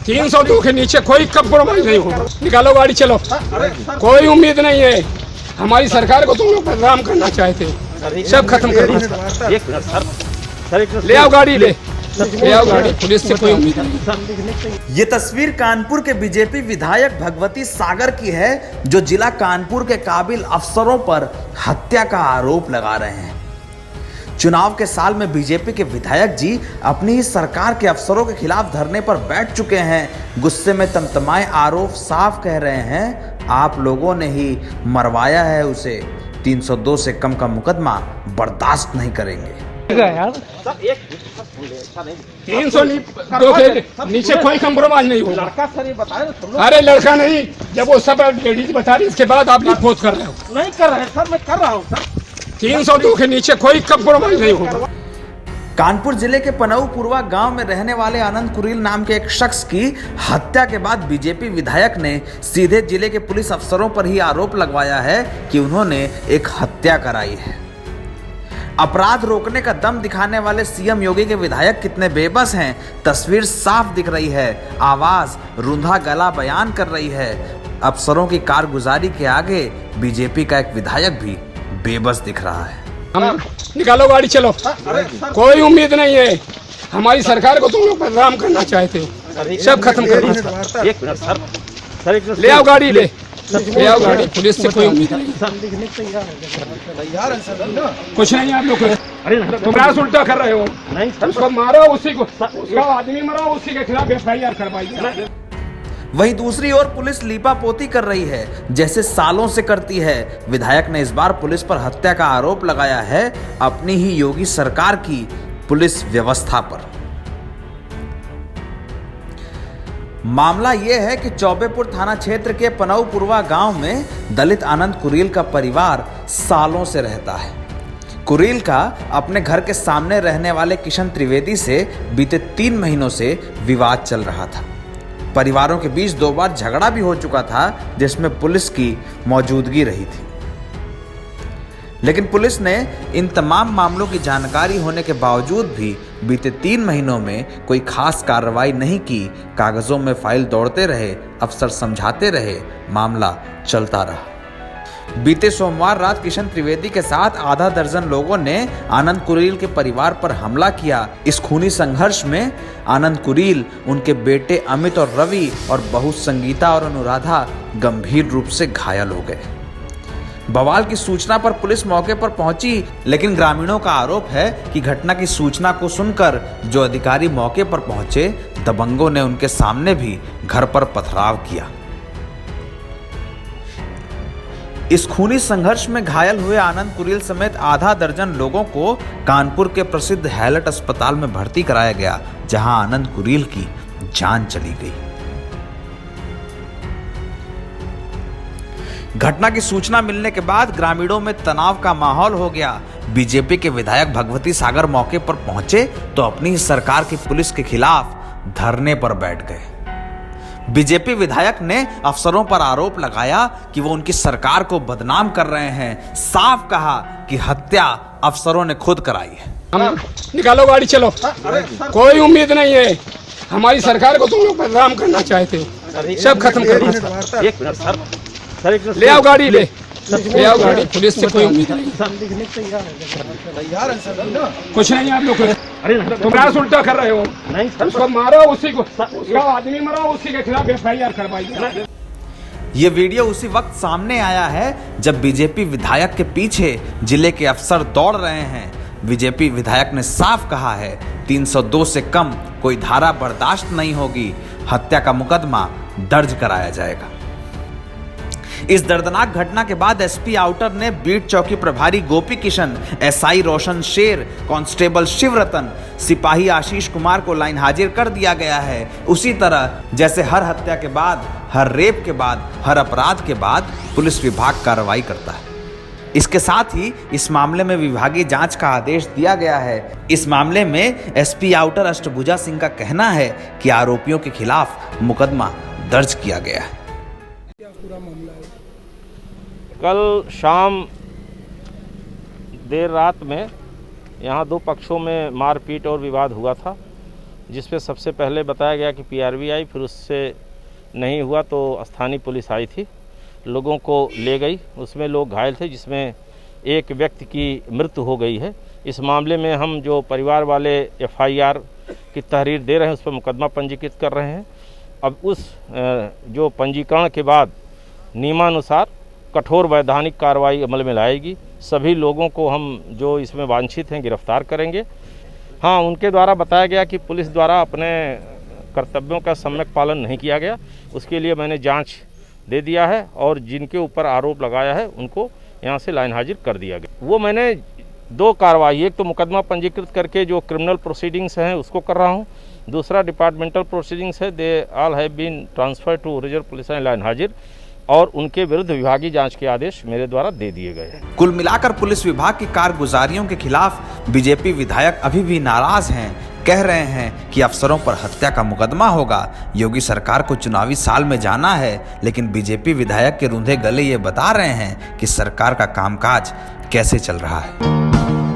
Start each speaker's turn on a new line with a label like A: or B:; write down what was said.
A: 302 के नीचे कोई कंप्रोमाइज नहीं होगा। निकालो गाड़ी, चलो। कोई उम्मीद नहीं है। हमारी सरकार को तुम लोग बदनाम करना चाहते हो, सब खत्म कर। ले आओ गाड़ी, ले आओ गाड़ी, पुलिस से कोई उम्मीद नहीं।
B: ये तस्वीर कानपुर के बीजेपी विधायक भगवती सागर की है, जो जिला कानपुर के काबिल अफसरों पर हत्या का आरोप लगा रहे हैं। चुनाव के साल में बीजेपी के विधायक जी अपनी ही सरकार के अफसरों के खिलाफ धरने पर बैठ चुके हैं। गुस्से में तमतमाए आरोप साफ कह रहे हैं, आप लोगों ने ही मरवाया है उसे। 302 से कम का मुकदमा बर्दाश्त नहीं करेंगे।
A: 302 के नीचे कोई कंप्रोमाइज नहीं होगा। अरे लड़का नहीं, जब वो सब लेडीज बता रही, इसके बाद आप रिपोर्ट कर रहे हो।
C: नहीं कर रहे सर, मैं कर रहा हूँ सर।
A: 302 के नीचे कोई कंप्रोमाइज नहीं होगा।
B: कानपुर जिले के पनऊ पूर्वा गांव में रहने वाले आनंद कुरील नाम के एक शख्स की हत्या के बाद बीजेपी विधायक ने सीधे जिले के पुलिस अफसरों पर ही आरोप लगवाया है कि उन्होंने एक हत्या कराई है। अपराध रोकने का दम दिखाने वाले सीएम योगी के विधायक कितने बेबस हैं, तस्वीर साफ दिख रही है। आवाज रुंधा गला बयान कर रही है। अफसरों की कारगुजारी के आगे बीजेपी का एक विधायक भी बेबस दिख रहा है।
A: हम निकालो गाड़ी, चलो। कोई उम्मीद नहीं है। हमारी सरकार को तुम लोग बदनाम करना चाहते हो, सब खत्म कर। ले आओ गाड़ी, ले आओ गाड़ी, पुलिस से कोई उम्मीद नहीं। कुछ नहीं, आप लोग तुम उल्टा कर रहे हो। उसको मारो, उसी को, उसका आदमी मरा, उसी के खिलाफ FIR करवाइए।
B: वहीं दूसरी ओर पुलिस लीपापोती कर रही है, जैसे सालों से करती है। विधायक ने इस बार पुलिस पर हत्या का आरोप लगाया है अपनी ही योगी सरकार की पुलिस व्यवस्था पर। मामला यह है कि चौबेपुर थाना क्षेत्र के पनऊ पूर्वा गांव में दलित आनंद कुरील का परिवार सालों से रहता है। कुरील का अपने घर के सामने रहने वाले किशन त्रिवेदी से बीते 3 महीनों से विवाद चल रहा था। परिवारों के बीच 2 बार झगड़ा भी हो चुका था, जिसमें पुलिस की मौजूदगी रही थी। लेकिन पुलिस ने इन तमाम मामलों की जानकारी होने के बावजूद भी बीते 3 महीनों में कोई खास कार्रवाई नहीं की। कागजों में फाइल दौड़ते रहे, अफसर समझाते रहे, मामला चलता रहा। बीते सोमवार रात किशन त्रिवेदी के साथ आधा दर्जन लोगों ने आनंद कुरील के परिवार पर हमला किया। इस खूनी संघर्ष में आनंद कुरील, उनके बेटे अमित और रवि और बहू संगीता और अनुराधा गंभीर रूप से घायल हो गए। बवाल की सूचना पर पुलिस मौके पर पहुंची, लेकिन ग्रामीणों का आरोप है कि घटना की सूचना को सुनकर जो अधिकारी मौके पर पहुंचे, दबंगों ने उनके सामने भी घर पर पथराव किया। इस खूनी संघर्ष में घायल हुए आनंद कुरील समेत आधा दर्जन लोगों को कानपुर के प्रसिद्ध हैलट अस्पताल में भर्ती कराया गया, जहां आनंद कुरील की जान चली गई। घटना की सूचना मिलने के बाद ग्रामीणों में तनाव का माहौल हो गया। बीजेपी के विधायक भगवती सागर मौके पर पहुंचे तो अपनी सरकार की पुलिस के खिलाफ धरने पर बैठ गए। बीजेपी विधायक ने अफसरों पर आरोप लगाया कि वो उनकी सरकार को बदनाम कर रहे हैं। साफ कहा कि हत्या अफसरों ने खुद कराई है।
A: हम निकालो गाड़ी, चलो। कोई उम्मीद नहीं है। हमारी सरकार को तुम लोग बदनाम करना चाहते हो, सब खत्म कर। ले आओ गाड़ी, ले आओ गाड़ी, पुलिस से कोई उम्मीद नहीं। कुछ नहीं, आप लोग तुम उल्टा कर रहे हो। उसको मारो, उसी को, उसका आदमी मरा, उसी के खिलाफ FIR करवाइए।
B: ये वीडियो उसी वक्त सामने आया है जब बीजेपी विधायक के पीछे जिले के अफसर दौड़ रहे हैं। बीजेपी विधायक ने साफ कहा है, 302 से कम कोई धारा बर्दाश्त नहीं होगी, हत्या का मुकदमा दर्ज कराया जाएगा। इस दर्दनाक घटना के बाद एसपी आउटर ने बीट चौकी प्रभारी गोपी किशन, एसआई रोशन शेर, कांस्टेबल शिवरतन, सिपाही आशीष कुमार को लाइन हाजिर कर दिया गया है। उसी तरह जैसे हर हत्या के बाद, हर रेप के बाद, हर अपराध के बाद पुलिस विभाग कार्रवाई करता है। इसके साथ ही इस मामले में विभागीय जांच का आदेश दिया गया है। इस मामले में एसपी आउटर अष्टभुजा सिंह का कहना है कि आरोपियों के खिलाफ मुकदमा दर्ज किया गया है।
C: कल शाम देर रात में यहाँ 2 पक्षों में मारपीट और विवाद हुआ था। जिसपे सबसे पहले बताया गया कि पीआरवी आई, फिर उससे नहीं हुआ तो स्थानीय पुलिस आई थी, लोगों को ले गई। उसमें लोग घायल थे, जिसमें एक व्यक्ति की मृत्यु हो गई है। इस मामले में हम जो परिवार वाले एफआईआर की तहरीर दे रहे हैं, उस पर मुकदमा पंजीकृत कर रहे हैं। अब उस जो पंजीकरण के बाद नियमानुसार कठोर वैधानिक कार्रवाई अमल में लाएगी। सभी लोगों को हम जो इसमें वांछित हैं गिरफ्तार करेंगे। हाँ, उनके द्वारा बताया गया कि पुलिस द्वारा अपने कर्तव्यों का सम्यक पालन नहीं किया गया, उसके लिए मैंने जांच दे दिया है और जिनके ऊपर आरोप लगाया है उनको यहाँ से लाइन हाजिर कर दिया गया। वो मैंने 2 कार्रवाई, एक तो मुकदमा पंजीकृत करके जो क्रिमिनल प्रोसीडिंग्स हैं उसको कर रहा हूँ, दूसरा डिपार्टमेंटल प्रोसीडिंग्स है, they all have been transfer to reserve police line हाजिर, और उनके विरुद्ध विभागीय जांच के आदेश मेरे द्वारा दे दिए गए हैं।
B: कुल मिलाकर पुलिस विभाग की कारगुजारियों के खिलाफ बीजेपी विधायक अभी भी नाराज हैं। कह रहे हैं कि अफसरों पर हत्या का मुकदमा होगा। योगी सरकार को चुनावी साल में जाना है, लेकिन बीजेपी विधायक के रूंधे गले ये बता रहे हैं कि सरकार का कामकाज कैसे चल रहा है।